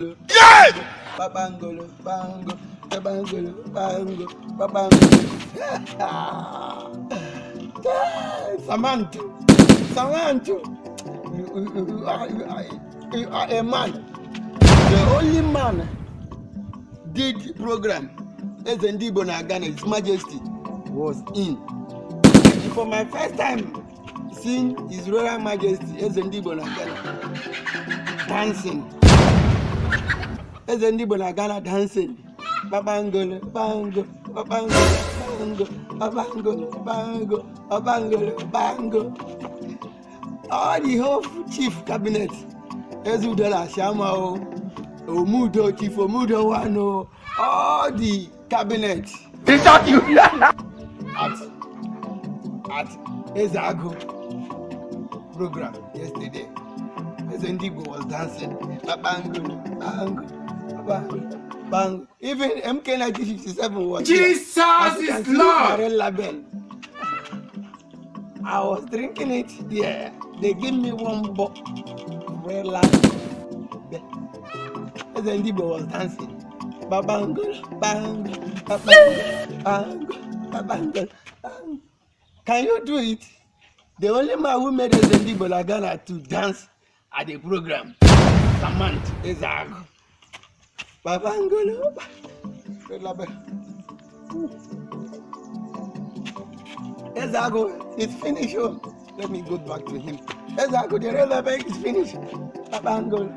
Yeah! Babangolo, bango, babangolo, bango, babangolo. Samantha, you are a man. The only man did program as Igbo na Ghana, His Majesty was in. For my first time seeing His Royal Majesty as Igbo na Ghana dancing. As Igbo na Ghana dancing. Babangolo, bango, babangolo, bango, babangolo, bango, babangolo, bango. All the whole chief cabinet, Ezudola Shama, Omudo, Chief Omudo Wano, all the cabinet. They shot you! at Ezago program yesterday. As Ndigo was dancing, bango, bango, bango, bango. Even MK1957 was Jesus there. is Lord! Label. I was drinking it there. They give me one box. As Ndigo was dancing. Babango, bango, babango, bango, babango, bango. Can you do it? The only man who made us in Ghana to dance at the program, Samantha Ezago. Babangolo. Ezago is finished. Oh. Let me go back to him. Ezago, the real is finished. Babangolo.